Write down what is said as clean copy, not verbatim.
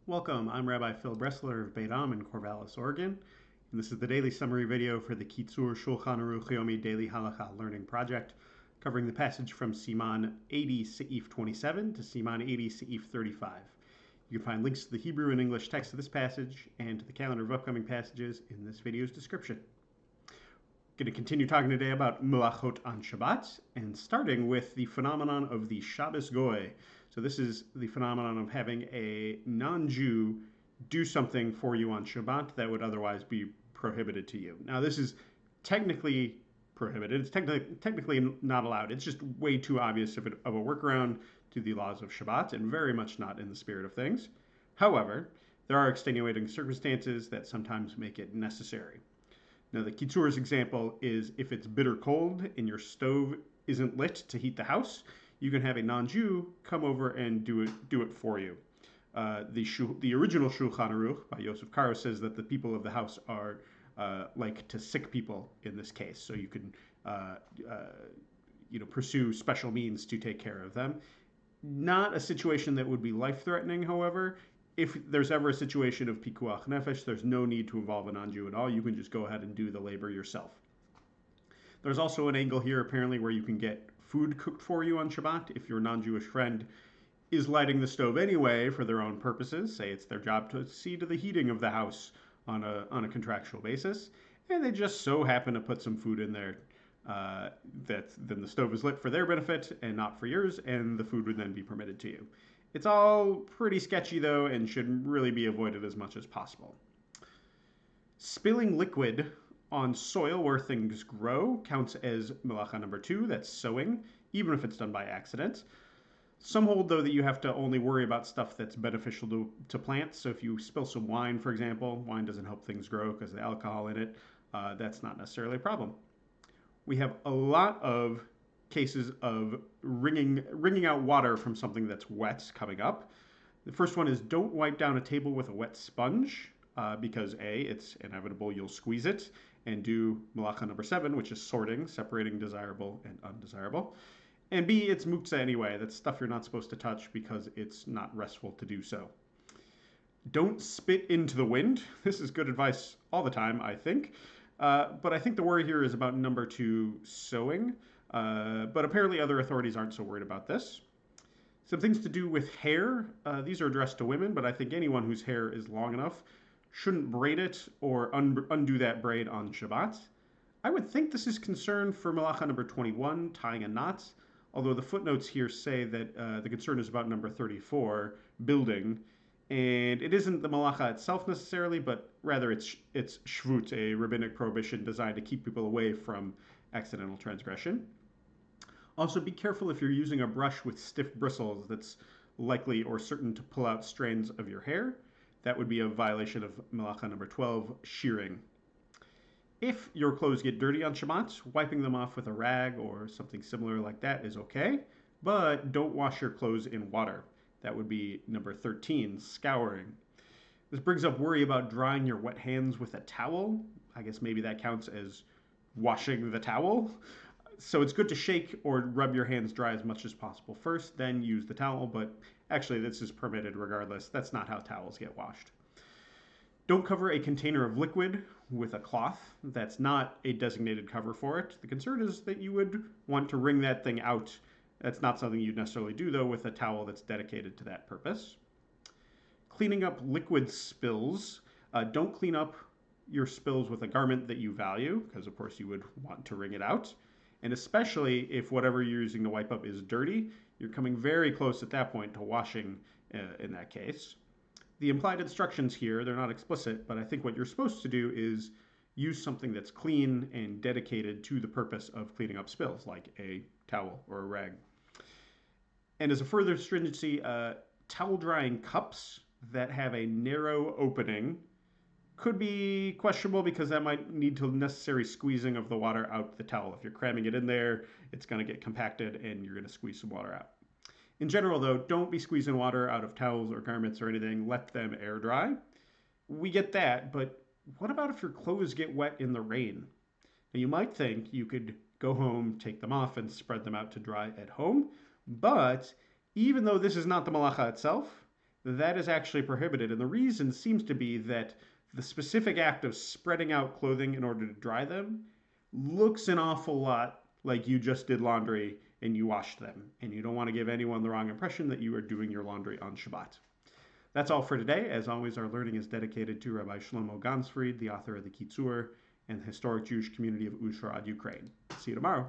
Welcome, I'm Rabbi Phil Bressler of Beit Am in Corvallis, Oregon, and this is the daily summary video for the Kitzur Shulchan Aruch Yomi Daily Halacha Learning Project, covering the passage from Siman 80 Seif 27 to Siman 80 Seif 35. You can find links to the Hebrew and English text of this passage and to the calendar of upcoming passages in this video's description. Going to continue talking today about melachot on Shabbat, and starting with the phenomenon of the Shabbos Goy. So this is the phenomenon of having a non-Jew do something for you on Shabbat that would otherwise be prohibited to you. Now this is technically prohibited. It's technically not allowed. It's just way too obvious of a workaround to the laws of Shabbat, and very much not in the spirit of things. However, there are extenuating circumstances that sometimes make it necessary. Now, the Kitzur's example is if it's bitter cold and your stove isn't lit to heat the house, you can have a non-Jew come over and do it for you. The original Shulchan Aruch by Yosef Karo says that the people of the house are like to sick people in this case, so you can pursue special means to take care of them. Not a situation that would be life-threatening, however. If there's ever a situation of pikuach nefesh, there's no need to involve a non-Jew at all. You can just go ahead and do the labor yourself. There's also an angle here, apparently, where you can get food cooked for you on Shabbat if your non-Jewish friend is lighting the stove anyway for their own purposes. Say it's their job to see to the heating of the house on a contractual basis, and they just so happen to put some food in there that then the stove is lit for their benefit and not for yours, and the food would then be permitted to you. It's all pretty sketchy, though, and should really be avoided as much as possible. Spilling liquid on soil where things grow counts as melacha number 2, that's sowing, even if it's done by accident. Some hold, though, that you have to only worry about stuff that's beneficial to plants. So if you spill some wine, for example, wine doesn't help things grow because of the alcohol in it. That's not necessarily a problem. We have a lot of cases of wringing out water from something that's wet coming up. The first one is don't wipe down a table with a wet sponge because A, it's inevitable you'll squeeze it, and do melacha number 7, which is sorting, separating desirable and undesirable. And B, it's muktzah anyway. That's stuff you're not supposed to touch because it's not restful to do so. Don't spit into the wind. This is good advice all the time, I think. But I think the worry here is about number 2, sowing. But apparently other authorities aren't so worried about this. Some things to do with hair. These are addressed to women, but I think anyone whose hair is long enough shouldn't braid it or undo that braid on Shabbat. I would think this is concerned for melacha number 21, tying a knot, although the footnotes here say that the concern is about number 34, building. And it isn't the malacha itself necessarily, but rather it's shvut, a rabbinic prohibition designed to keep people away from accidental transgression. Also, be careful if you're using a brush with stiff bristles that's likely or certain to pull out strands of your hair. That would be a violation of melacha number 12, shearing. If your clothes get dirty on Shabbat, wiping them off with a rag or something similar like that is okay, but don't wash your clothes in water. That would be number 13, scouring. This brings up worry about drying your wet hands with a towel. I guess maybe that counts as washing the towel. So it's good to shake or rub your hands dry as much as possible first, then use the towel, but actually this is permitted regardless. That's not how towels get washed. Don't cover a container of liquid with a cloth. That's not a designated cover for it. The concern is that you would want to wring that thing out. That's not something you'd necessarily do, though, with a towel that's dedicated to that purpose. Cleaning up liquid spills. Don't clean up your spills with a garment that you value, because, of course, you would want to wring it out. And especially if whatever you're using to wipe up is dirty, you're coming very close at that point to washing in that case. The implied instructions here, they're not explicit, but I think what you're supposed to do is use something that's clean and dedicated to the purpose of cleaning up spills, like a towel or a rag. And as a further stringency, towel drying cups that have a narrow opening could be questionable because that might need to necessary squeezing of the water out the towel. If you're cramming it in there, it's going to get compacted and you're going to squeeze some water out. In general, though, don't be squeezing water out of towels or garments or anything. Let them air dry. We get that, but what about if your clothes get wet in the rain? Now, you might think you could go home, take them off, and spread them out to dry at home, but even though this is not the malacha itself, that is actually prohibited. And the reason seems to be that the specific act of spreading out clothing in order to dry them looks an awful lot like you just did laundry and you washed them. And you don't want to give anyone the wrong impression that you are doing your laundry on Shabbat. That's all for today. As always, our learning is dedicated to Rabbi Shlomo Gansfried, the author of the Kitzur and the historic Jewish community of Uzhhorod, Ukraine. See you tomorrow.